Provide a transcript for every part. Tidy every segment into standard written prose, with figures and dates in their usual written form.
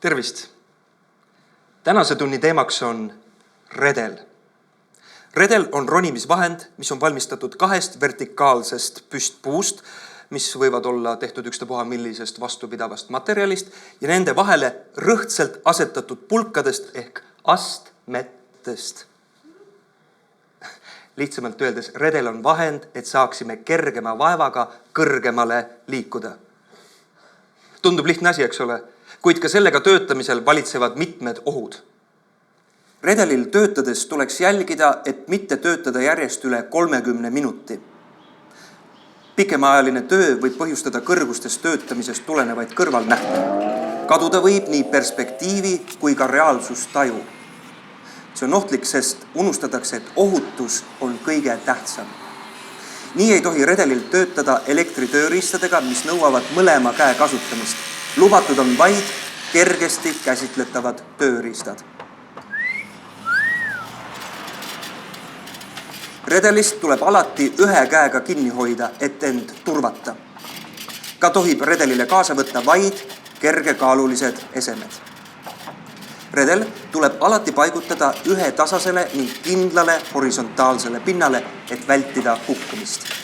Tervist! Tänase tunni teemaks on redel. Redel on ronimisvahend, mis on valmistatud kahest vertikaalsest püstpuust, mis võivad olla tehtud ükstapuha millisest vastupidavast materjalist ja nende vahele rõhtselt asetatud pulkadest ehk astmetest. Lihtsamalt öeldes, redel on vahend, et saaksime kergema vaevaga kõrgemale liikuda. Tundub lihtne asi, eks ole, kuid ka sellega töötamisel valitsevad mitmed ohud. Redelil töötades tuleks jälgida, et mitte töötada järjest üle 30 minuti. Pikemaajaline töö võib põhjustada kõrgustest töötamisest tulenevaid kõrvalnähte. Kaduda võib nii perspektiivi kui ka reaalsustaju. See on ohtlik, sest unustatakse, et ohutus on kõige tähtsam. Nii ei tohi redelil töötada elektritööriistadega, mis nõuavad mõlema käe kasutamist. Lubatud on vaid kergesti käsitletavad tööriistad. Redelist tuleb alati ühe käega kinni hoida, et end turvata. Ka tohib redelile kaasa võtta vaid kergekaalulised esemed. Redel tuleb alati paigutada ühetasasele ning kindlale horisontaalsele pinnale, et vältida kukkumist.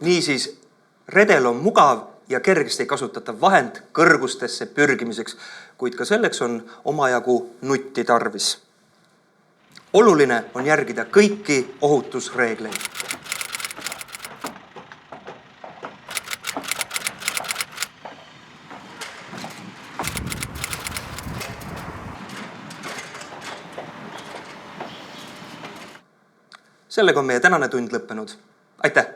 Niisiis, redel on mugav ja kergesti kasutatav vahend kõrgustesse pürgimiseks, kuid ka selleks on omajagu nutti tarvis. Oluline on järgida kõiki ohutusreegleid. Sellega on meie tänane tund lõppenud. Aitäh!